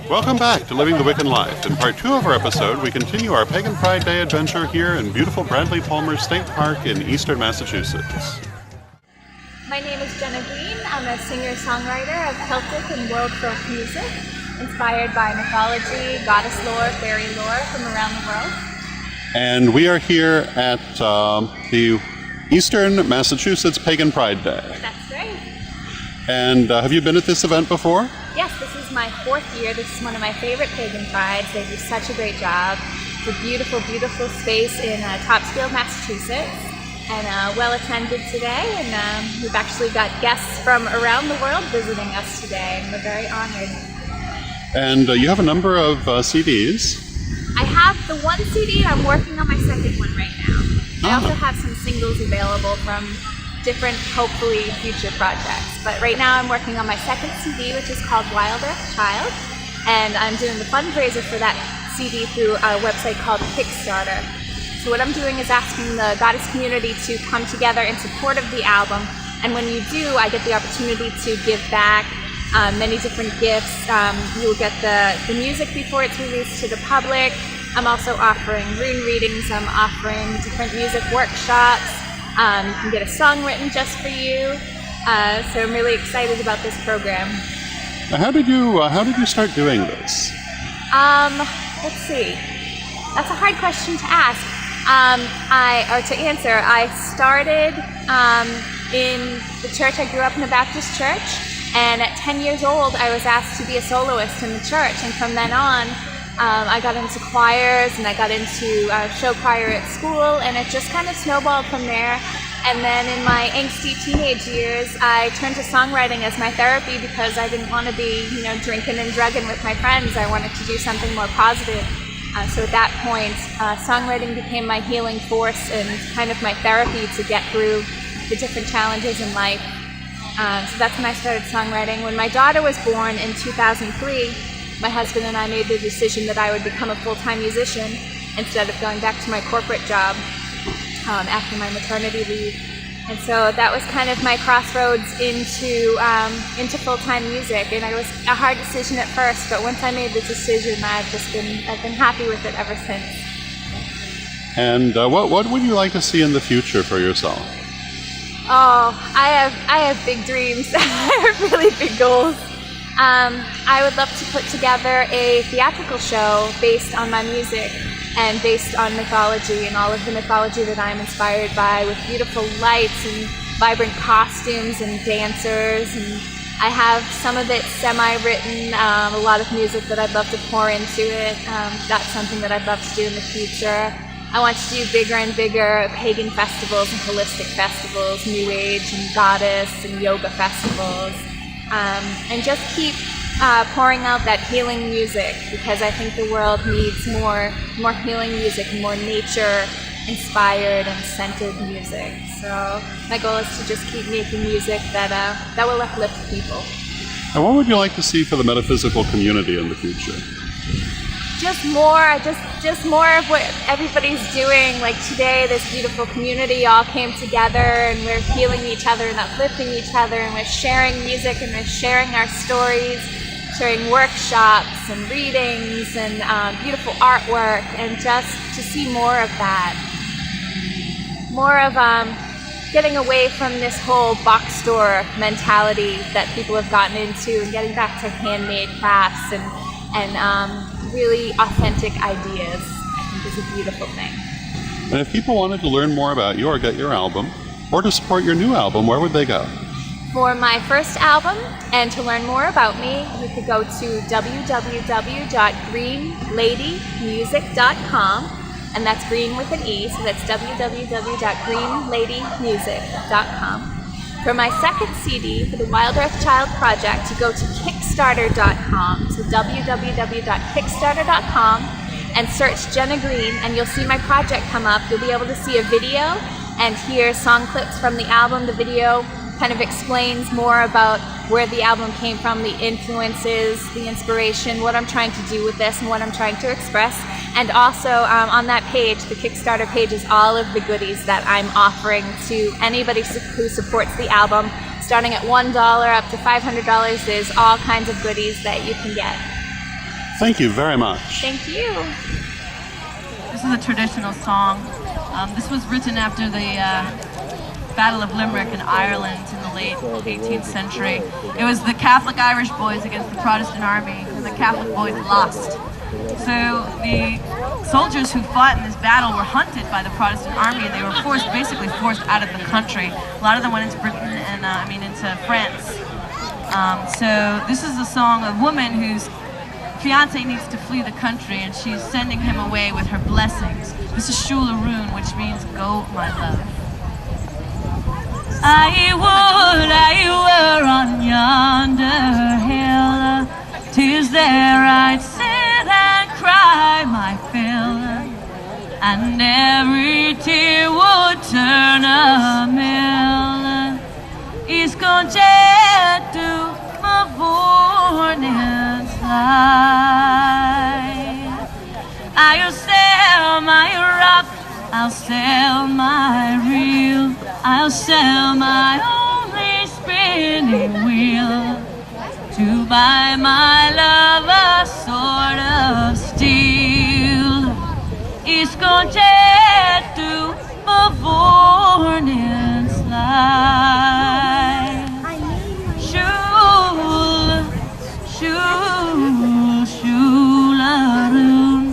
Welcome back to Living the Wiccan Life. In part 2 of our episode, we continue our Pagan Pride Day adventure here in beautiful Bradley Palmer State Park in Eastern Massachusetts. My name is Jenna Greene. I'm a singer-songwriter of Celtic and world folk music, inspired by mythology, goddess lore, fairy lore from around the world. And we are here at the Eastern Massachusetts Pagan Pride Day. That's right. And have you been at this event before? Yes, this is my 4th year. This is one of my favorite pagan prides. They do such a great job. It's a beautiful, beautiful space in Topsfield, Massachusetts, and well attended today. And we've actually got guests from around the world visiting us today, and we're very honored. And you have a number of CDs. I have the one CD, and I'm working on my second one right now. I also have some singles available from different, hopefully, future projects. But right now I'm working on my second CD, which is called Wild Earth Child, and I'm doing the fundraiser for that CD through a website called Kickstarter. So what I'm doing is asking the goddess community to come together in support of the album, and when you do, I get the opportunity to give back many different gifts. You'll get the music before it's released to the public. I'm also offering rune readings. I'm offering different music workshops. You can get a song written just for you. So I'm really excited about this program. Now, how did you start doing this? Let's see. That's a hard question to ask. To answer, I started in the church. I grew up in a Baptist church, and at 10 years old, I was asked to be a soloist in the church. And from then on, I got into choirs, and I got into show choir at school, and it just kind of snowballed from there. And then in my angsty teenage years, I turned to songwriting as my therapy because I didn't want to be, drinking and drugging with my friends. I wanted to do something more positive. So at that point, songwriting became my healing force and kind of my therapy to get through the different challenges in life. So that's when I started songwriting. When my daughter was born in 2003, my husband and I made the decision that I would become a full-time musician instead of going back to my corporate job after my maternity leave. And so that was kind of my crossroads into full-time music. And it was a hard decision at first, but once I made the decision, I've been happy with it ever since. And what would you like to see in the future for yourself? Oh, I have big dreams. I have really big goals. I would love to put together a theatrical show based on my music and based on mythology and all of the mythology that I'm inspired by, with beautiful lights and vibrant costumes and dancers. And I have some of it semi-written, a lot of music that I'd love to pour into it. That's something that I'd love to do in the future. I want to do bigger and bigger pagan festivals and holistic festivals, New Age and goddess and yoga festivals. And just keep pouring out that healing music, because I think the world needs more healing music, more nature-inspired and scented music. So my goal is to just keep making music that will uplift people. And what would you like to see for the metaphysical community in the future? Just more of what everybody's doing. Like today, this beautiful community all came together, and we're healing each other and uplifting each other, and we're sharing music, and we're sharing our stories, sharing workshops and readings and beautiful artwork, and just to see more of that. More of getting away from this whole box store mentality that people have gotten into, and getting back to handmade crafts and really authentic ideas, I think, is a beautiful thing. And if people wanted to learn more about you or get your album, or to support your new album, where would they go? For my first album, and to learn more about me, you could go to www.greenladymusic.com, and that's green with an E, so that's www.greenladymusic.com. For my second CD, for the Wild Earth Child project, you go to Kickstarter.com, so www.kickstarter.com, and search Jenna Greene, and you'll see my project come up. You'll be able to see a video and hear song clips from the album. The video kind of explains more about where the album came from, the influences, the inspiration, what I'm trying to do with this, and what I'm trying to express. And also on that page, the Kickstarter page, is all of the goodies that I'm offering to anybody who supports the album. Starting at $1 up to $500, there's all kinds of goodies that you can get. Thank you very much. Thank you. This is a traditional song. This was written after the Battle of Limerick in Ireland in the late 18th century. It was the Catholic Irish boys against the Protestant army, and the Catholic boys lost. So the soldiers who fought in this battle were hunted by the Protestant army, and they were basically forced out of the country. A lot of them went into Britain and into France. So this is a song of a woman whose fiance needs to flee the country, and she's sending him away with her blessings. This is Shularoon, which means "Go, my love." I were on yonder hill, 'tis there I'd sit and cry my fill, and every tear would turn a mill. Iscongetto ma vornens light. I'll sell my rock, I'll sell my reel, I'll sell my only spinning wheel, to buy my love a sword of steel. Iscongetto ma vornens light. Shularoon,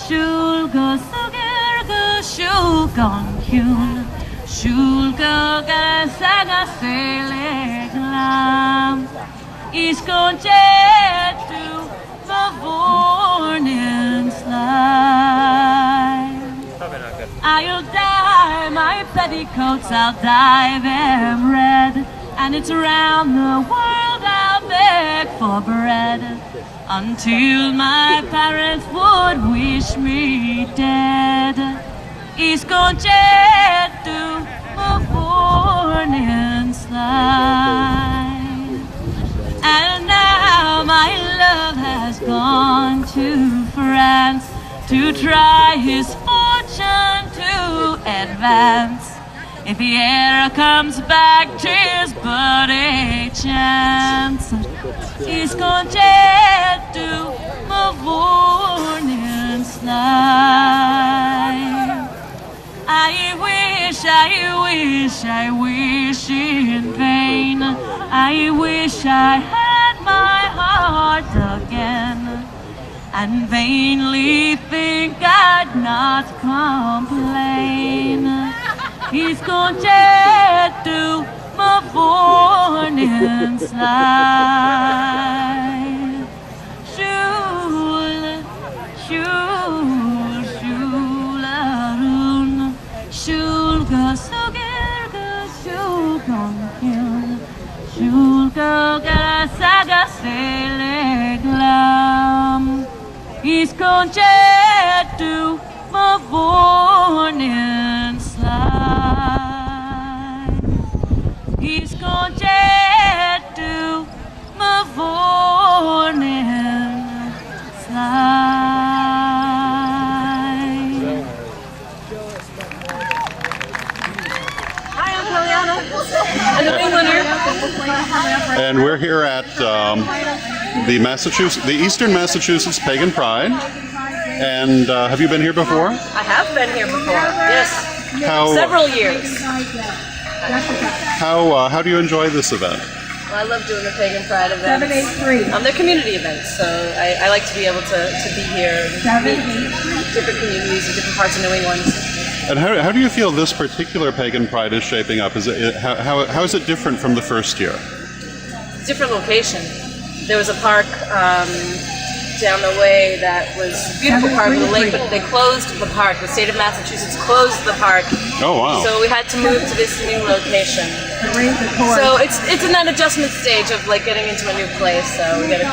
shulga sugerga shulgon kyun, shulga saga seleglam, iscongetto the vornens life. I'll dye my petticoats, I'll dye them red, and it's around the world I'll beg for bread, until my parents would wish me dead. Iscongetto the vornens life. And now my love has gone to France to try his fortune to advance. If he ever comes back, 'tis but a chance. Iscongetto ma vornens life. I wish in vain. I wish I had my heart again, and vainly think I'd not complain. Iscongetto ma vornens life. Shularoon, shulga sugerga shulgon kyun, shulga saga seleglam, iscongetto ma vornens life. Iscongetto ma vornens life. Hi, I'm Kellianna. I'm a New Englander. And we're here at the Eastern Massachusetts Pagan Pride. And have you been here before? I have been here before, yes. Several years. How do you enjoy this event? Well, I love doing the Pagan Pride events. They're community events, so I like to be able to be here and meet different communities in different parts of New England. And how do you feel this particular Pagan Pride is shaping up? How is it different from the first year? Different location. There was a park down the way that was a beautiful park with a lake, but they closed the park. The state of Massachusetts closed the park. Oh, wow. So we had to move to this new location. So it's in that adjustment stage of like getting into a new place, so we gotta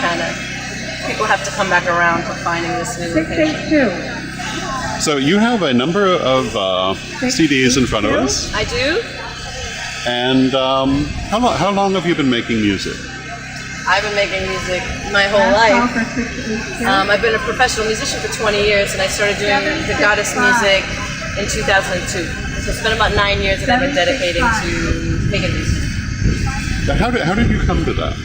people have to come back around to finding this new location. So you have a number of CDs in front of us. I do. And how long have you been making music? I've been making music my whole life. I've been a professional musician for 20 years, and I started doing the goddess music in 2002. So it's been about 9 years that I've been dedicating to pagan music. How did you come to that?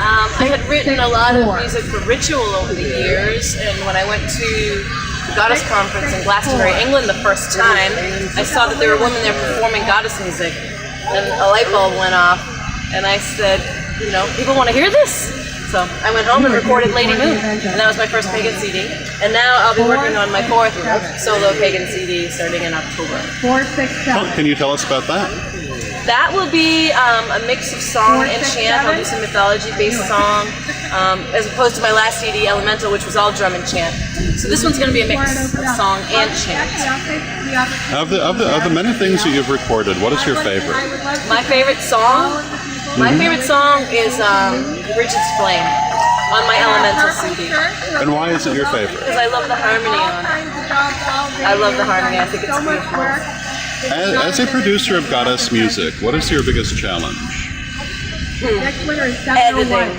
I had written a lot of music for ritual over the years, and when I went to the Goddess Conference in Glastonbury, England the first time, I saw that there were women there performing goddess music, and a light bulb went off, and I said, you know, people want to hear this? So I went home and recorded Lady Moon, and that was my first pagan CD. And now I'll be working on my 4th solo pagan CD starting in October. Oh, can you tell us about that? That will be a mix of song and chant. I'll do some mythology-based song, as opposed to my last CD, Elemental, which was all drum and chant. So this one's going to be a mix of song and chant. Of the many things that you've recorded, what is your favorite? My favorite song? My favorite song is Bridget's Flame on my Elemental CD. And why is it your favorite? Because I love the harmony on it. I love the harmony. I think it's beautiful. As a producer of goddess music, what is your biggest challenge? Editing.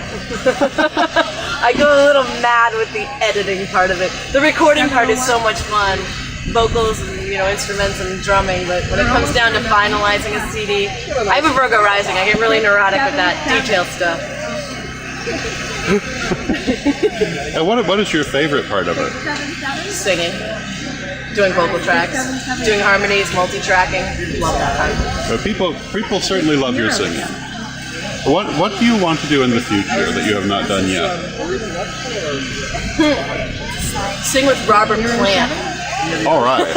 I go a little mad with the editing part of it. The recording part is so much fun. Vocals and, you know, instruments and drumming, but when it comes down to finalizing a CD, I have a Virgo rising. I get really neurotic with that detail stuff. And what is your favorite part of it? Singing. Doing vocal tracks, doing harmonies, multi-tracking. Love that part. So people certainly love your singing. What do you want to do in the future that you have not done yet? Sing with Robert Plant. All right.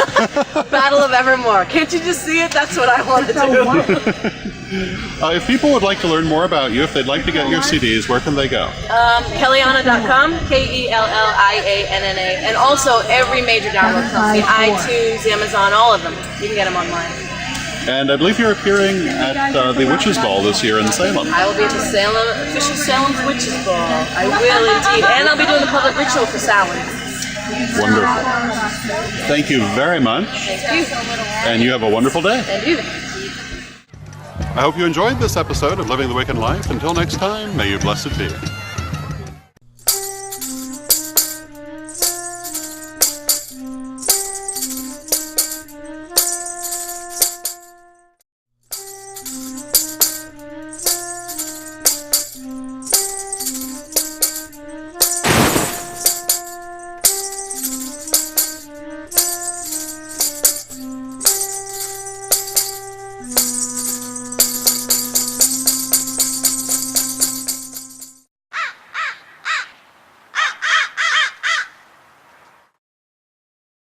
Battle of Evermore. Can't you just see it? That's what I want to do. If people would like to learn more about you, if they'd like to get your CDs, where can they go? Kellianna.com, Kellianna, and also every major download company, iTunes, Amazon, all of them. You can get them online. And I believe you're appearing at the Witches' Ball this year in Salem. I will be at the official Salem's Witches' Ball. I will indeed. And I'll be doing the public ritual for Salem. Wonderful. Thank you very much. Thank you. And you have a wonderful day. And you. I hope you enjoyed this episode of Living the Wiccan Life. Until next time, may you blessed be.